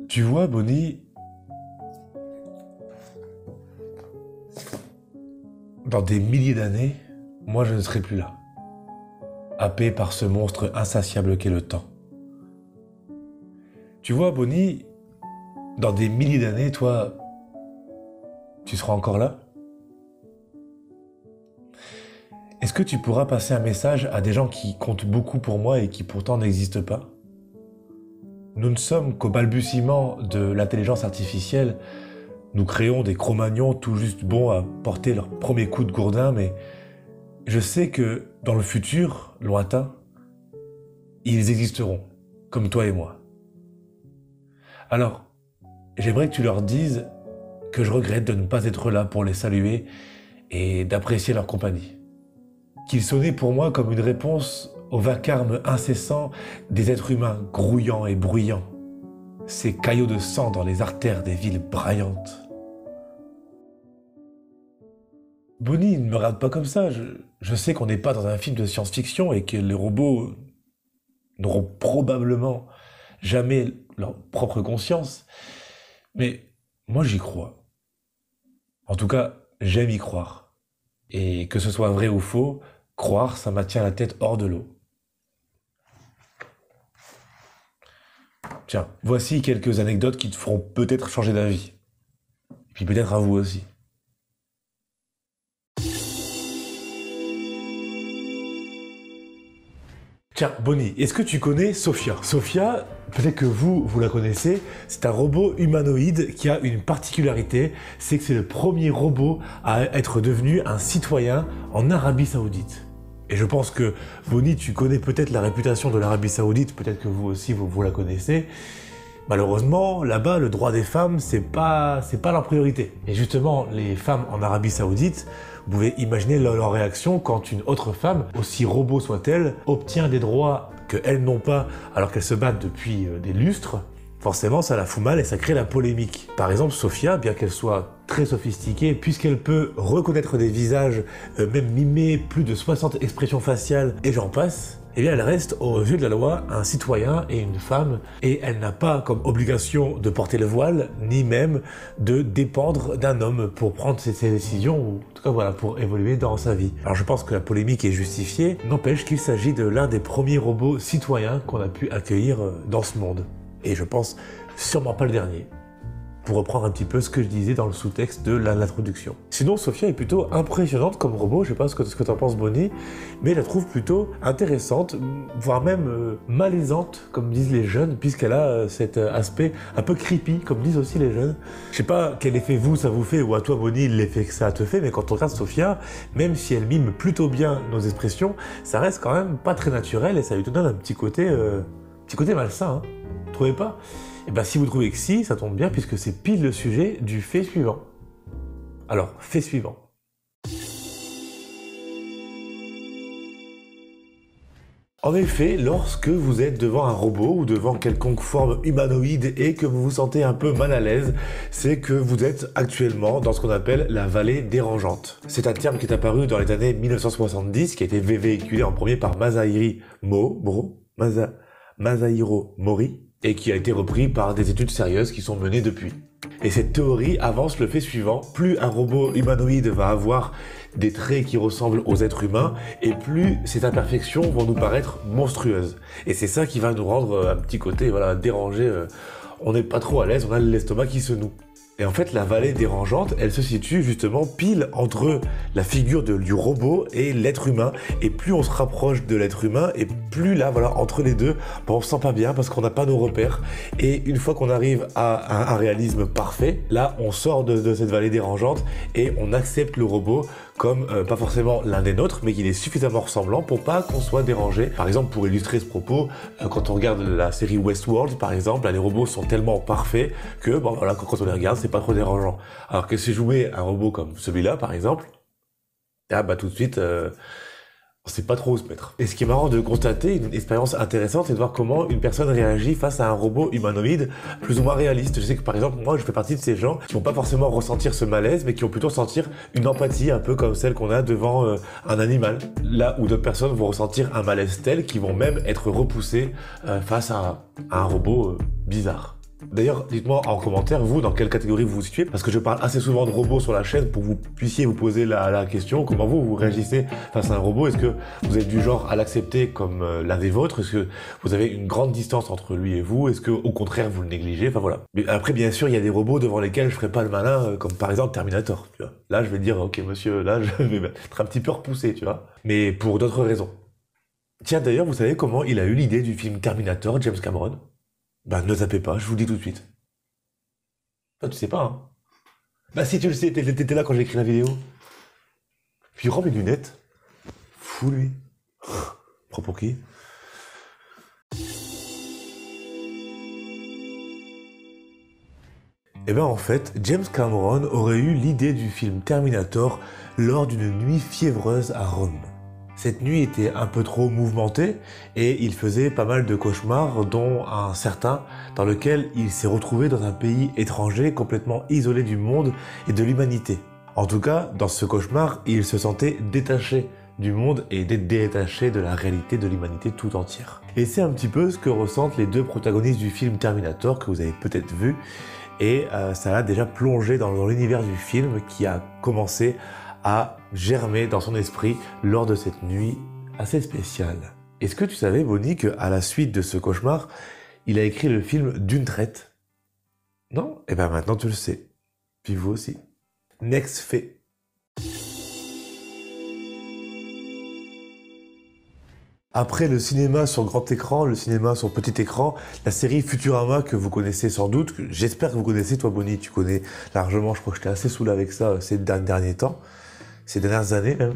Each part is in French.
Tu vois, Bonnie, dans des milliers d'années, moi je ne serai plus là, happé par ce monstre insatiable qu'est le temps. Tu vois, Bonnie, dans des milliers d'années, toi, tu seras encore là? Est-ce que tu pourras passer un message à des gens qui comptent beaucoup pour moi et qui pourtant n'existent pas? Nous ne sommes qu'au balbutiement de l'intelligence artificielle. Nous créons des Cro-Magnons tout juste bons à porter leur premier coup de gourdin, mais je sais que dans le futur, lointain, ils existeront, comme toi et moi. Alors, j'aimerais que tu leur dises que je regrette de ne pas être là pour les saluer et d'apprécier leur compagnie. Qu'ils sonnaient pour moi comme une réponse au vacarme incessant des êtres humains grouillants et bruyants, ces caillots de sang dans les artères des villes braillantes. Bonnie, ne me regarde pas comme ça, je sais qu'on n'est pas dans un film de science-fiction et que les robots n'auront probablement jamais leur propre conscience, mais moi j'y crois. En tout cas, j'aime y croire. Et que ce soit vrai ou faux, croire, ça maintient la tête hors de l'eau. Tiens, voici quelques anecdotes qui te feront peut-être changer d'avis. Et puis peut-être à vous aussi. Tiens, Bonnie, est-ce que tu connais Sophia? Sophia, peut-être que vous la connaissez, c'est un robot humanoïde qui a une particularité, c'est que c'est le premier robot à être devenu un citoyen en Arabie Saoudite. Et je pense que, Bonnie, tu connais peut-être la réputation de l'Arabie Saoudite, peut-être que vous aussi, vous la connaissez. Malheureusement, là-bas, le droit des femmes, c'est pas leur priorité. Et justement, les femmes en Arabie Saoudite, vous pouvez imaginer leur réaction quand une autre femme, aussi robot soit-elle, obtient des droits qu'elles n'ont pas alors qu'elles se battent depuis des lustres. Forcément, ça la fout mal et ça crée la polémique. Par exemple, Sophia, bien qu'elle soit très sophistiquée, puisqu'elle peut reconnaître des visages, même mimer plus de 60 expressions faciales, et j'en passe, eh bien elle reste aux yeux de la loi un citoyen et une femme, et elle n'a pas comme obligation de porter le voile, ni même de dépendre d'un homme pour prendre ses décisions, ou en tout cas voilà, pour évoluer dans sa vie. Alors je pense que la polémique est justifiée, n'empêche qu'il s'agit de l'un des premiers robots citoyens qu'on a pu accueillir dans ce monde. Et je pense sûrement pas le dernier, pour reprendre un petit peu ce que je disais dans le sous-texte de l'introduction. Sinon, Sophia est plutôt impressionnante comme robot, je sais pas ce que t'en penses, Bonnie, mais je la trouve plutôt intéressante, voire même malaisante, comme disent les jeunes, puisqu'elle a cet aspect un peu creepy, comme disent aussi les jeunes. Je sais pas quel effet ça vous fait, ou à toi, Bonnie, l'effet que ça te fait, mais quand on regarde Sophia, même si elle mime plutôt bien nos expressions, ça reste quand même pas très naturel, et ça lui donne un petit côté malsain, hein. Vous trouvez pas? Et bien si vous trouvez que si, ça tombe bien puisque c'est pile le sujet du fait suivant. Alors, fait suivant. En effet, lorsque vous êtes devant un robot ou devant quelconque forme humanoïde et que vous vous sentez un peu mal à l'aise, c'est que vous êtes actuellement dans ce qu'on appelle la vallée dérangeante. C'est un terme qui est apparu dans les années 1970, qui a été véhiculé en premier par Masahiro Mori, et qui a été repris par des études sérieuses qui sont menées depuis. Et cette théorie avance le fait suivant: plus un robot humanoïde va avoir des traits qui ressemblent aux êtres humains, et plus ces imperfections vont nous paraître monstrueuses. Et c'est ça qui va nous rendre un petit côté dérangé, on n'est pas trop à l'aise, on a l'estomac qui se noue. Et en fait, la vallée dérangeante, elle se situe justement pile entre la figure du robot et l'être humain. Et plus on se rapproche de l'être humain, et plus là, entre les deux, on se sent pas bien parce qu'on n'a pas nos repères. Et une fois qu'on arrive à un réalisme parfait, là, on sort de cette vallée dérangeante et on accepte le robot comme pas forcément l'un des nôtres, mais qu'il est suffisamment ressemblant pour pas qu'on soit dérangé. Par exemple, pour illustrer ce propos, quand on regarde la série Westworld, par exemple, les robots sont tellement parfaits que quand on les regarde, c'est pas trop dérangeant. Alors que si je jouais un robot comme celui-là, par exemple, tout de suite, On sait pas trop où se mettre. Et ce qui est marrant de constater, une expérience intéressante, c'est de voir comment une personne réagit face à un robot humanoïde plus ou moins réaliste. Je sais que par exemple, moi, je fais partie de ces gens qui vont pas forcément ressentir ce malaise, mais qui vont plutôt sentir une empathie, un peu comme celle qu'on a devant un animal. Là où d'autres personnes vont ressentir un malaise tel qu'ils vont même être repoussés face à un robot bizarre. D'ailleurs, dites-moi en commentaire, vous, dans quelle catégorie vous vous situez, parce que je parle assez souvent de robots sur la chaîne pour que vous puissiez vous poser la question, comment vous réagissez face à un robot. Est-ce que vous êtes du genre à l'accepter comme l'un des vôtres? Est-ce que vous avez une grande distance entre lui et vous? Est-ce que au contraire vous le négligez? Enfin voilà. Mais après, bien sûr, il y a des robots devant lesquels je ferai pas le malin, comme par exemple Terminator, tu vois. Là, je vais dire, ok monsieur, là, je vais être un petit peu repoussé, tu vois. Mais pour d'autres raisons. Tiens, d'ailleurs, vous savez comment il a eu l'idée du film Terminator, James Cameron? Bah ne tapez pas, je vous le dis tout de suite. Ah, tu sais pas, hein. Bah si tu le sais, t'étais là quand j'ai écrit la vidéo. Puis il rend mes lunettes. Fou lui. Prends pour qui? Eh ben en fait, James Cameron aurait eu l'idée du film Terminator lors d'une nuit fiévreuse à Rome. Cette nuit était un peu trop mouvementée et il faisait pas mal de cauchemars, dont un certain dans lequel il s'est retrouvé dans un pays étranger complètement isolé du monde et de l'humanité. En tout cas, dans ce cauchemar, il se sentait détaché du monde et détaché de la réalité de l'humanité tout entière. Et c'est un petit peu ce que ressentent les deux protagonistes du film Terminator que vous avez peut-être vu, et ça l'a déjà plongé dans l'univers du film qui a commencé a germé dans son esprit lors de cette nuit assez spéciale. Est-ce que tu savais, Bonnie, qu'à la suite de ce cauchemar, il a écrit le film d'une traite? Non? Eh ben maintenant tu le sais. Puis vous aussi. Next fait. Après le cinéma sur grand écran, le cinéma sur petit écran, la série Futurama que vous connaissez sans doute, que j'espère que vous connaissez, toi Bonnie, tu connais largement, je crois que j'étais assez saoulé avec ça ces derniers temps. Ces dernières années même,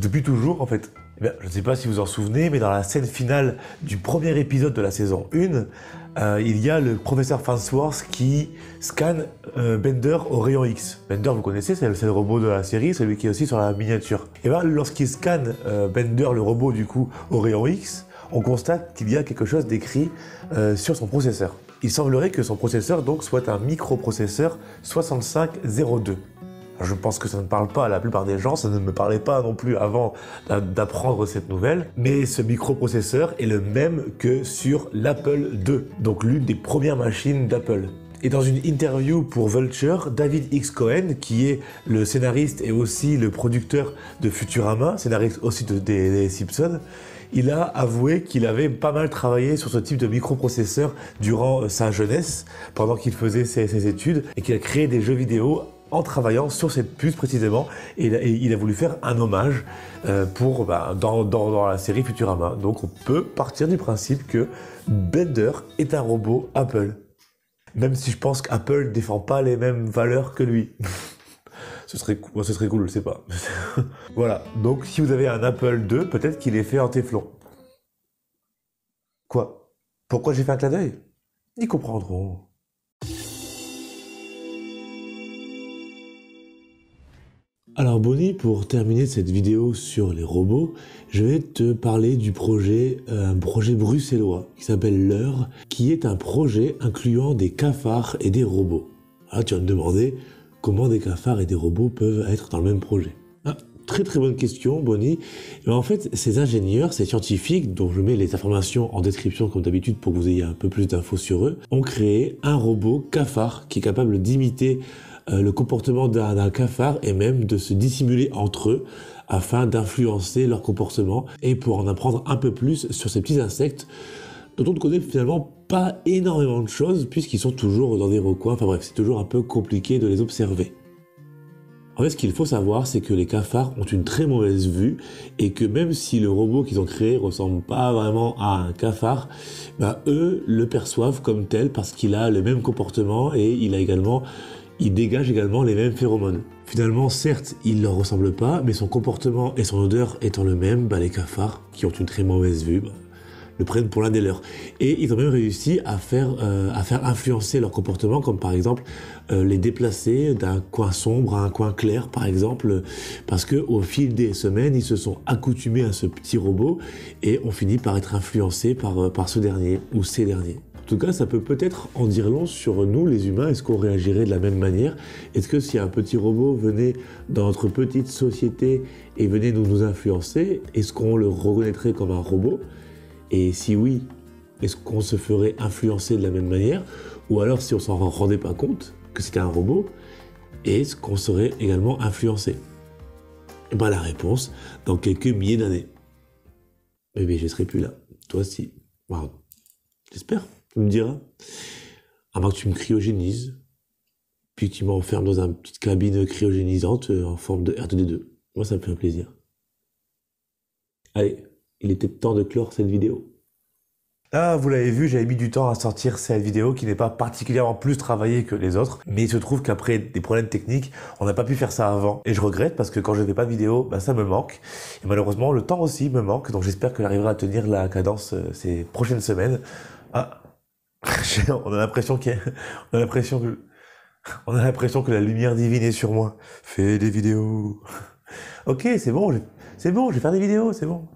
depuis toujours en fait. Eh bien, je ne sais pas si vous en souvenez, mais dans la scène finale du premier épisode de la saison 1, il y a le professeur Farnsworth qui scanne Bender au rayon X. Bender, vous connaissez, c'est le robot de la série, celui qui est aussi sur la miniature. Et bien, lorsqu'il scanne Bender, le robot du coup, au rayon X, on constate qu'il y a quelque chose d'écrit sur son processeur. Il semblerait que son processeur donc soit un microprocesseur 6502. Je pense que ça ne parle pas à la plupart des gens, ça ne me parlait pas non plus avant d'apprendre cette nouvelle, mais ce microprocesseur est le même que sur l'Apple II, donc l'une des premières machines d'Apple. Et dans une interview pour Vulture, David X. Cohen, qui est le scénariste et aussi le producteur de Futurama, scénariste aussi des Simpsons, il a avoué qu'il avait pas mal travaillé sur ce type de microprocesseur durant sa jeunesse, pendant qu'il faisait ses études, et qu'il a créé des jeux vidéo en travaillant sur cette puce précisément, et il a voulu faire un hommage dans la série Futurama. Donc on peut partir du principe que Bender est un robot Apple. Même si je pense qu'Apple ne défend pas les mêmes valeurs que lui. ce serait cool, je sais pas. Voilà, donc si vous avez un Apple II, peut-être qu'il est fait en téflon. Quoi? Pourquoi j'ai fait un clin d'œil? Ils comprendront. Alors Bonnie, pour terminer cette vidéo sur les robots, je vais te parler du projet, un projet bruxellois qui s'appelle L'Heure, qui est un projet incluant des cafards et des robots. Alors tu vas me demander comment des cafards et des robots peuvent être dans le même projet. Ah, très très bonne question Bonnie. Mais en fait, ces ingénieurs, ces scientifiques, dont je mets les informations en description comme d'habitude pour que vous ayez un peu plus d'infos sur eux, ont créé un robot cafard qui est capable d'imiter le comportement d'un cafard et même de se dissimuler entre eux afin d'influencer leur comportement et pour en apprendre un peu plus sur ces petits insectes dont on ne connaît finalement pas énormément de choses puisqu'ils sont toujours dans des recoins, enfin bref, c'est toujours un peu compliqué de les observer. En fait, ce qu'il faut savoir, c'est que les cafards ont une très mauvaise vue et que même si le robot qu'ils ont créé ressemble pas vraiment à un cafard, eux le perçoivent comme tel parce qu'il a le même comportement et il dégage également les mêmes phéromones. Finalement, certes, il ne leur ressemble pas, mais son comportement et son odeur étant le même, les cafards, qui ont une très mauvaise vue, le prennent pour l'un des leurs. Et ils ont même réussi à faire influencer leur comportement, comme par exemple les déplacer d'un coin sombre à un coin clair, par exemple, parce que au fil des semaines, ils se sont accoutumés à ce petit robot et ont fini par être influencés par ce dernier ou ces derniers. En tout cas, ça peut peut-être en dire long sur nous, les humains. Est-ce qu'on réagirait de la même manière? Est-ce que si un petit robot venait dans notre petite société et venait nous influencer, est-ce qu'on le reconnaîtrait comme un robot? Et si oui, est-ce qu'on se ferait influencer de la même manière? Ou alors, si on s'en rendait pas compte que c'était un robot, est-ce qu'on serait également influencé? Et bien la réponse, dans quelques milliers d'années. Eh bien, je serai plus là. Toi, si. Wow. J'espère. Tu me diras. À moins que tu me cryogénises, puis que tu m'enfermes dans une petite cabine cryogénisante en forme de R2D2. Moi, ça me fait un plaisir. Allez, il était temps de clore cette vidéo. Ah, vous l'avez vu, j'avais mis du temps à sortir cette vidéo qui n'est pas particulièrement plus travaillée que les autres, mais il se trouve qu'après des problèmes techniques, on n'a pas pu faire ça avant. Et je regrette parce que quand je ne fais pas de vidéo, bah, ça me manque. Et malheureusement, le temps aussi me manque, donc j'espère que j'arriverai à tenir la cadence ces prochaines semaines. Ah, on a l'impression on a l'impression que la lumière divine est sur moi. Fais des vidéos. Ok, c'est bon, je vais faire des vidéos, c'est bon.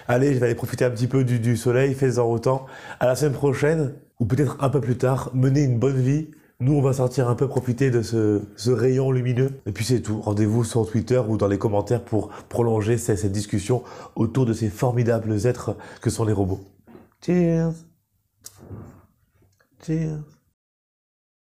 Allez, je vais aller profiter un petit peu du soleil, fais-en autant. À la semaine prochaine, ou peut-être un peu plus tard, menez une bonne vie. Nous, on va sortir un peu profiter de ce rayon lumineux. Et puis c'est tout. Rendez-vous sur Twitter ou dans les commentaires pour prolonger cette discussion autour de ces formidables êtres que sont les robots. Cheers! Cheers!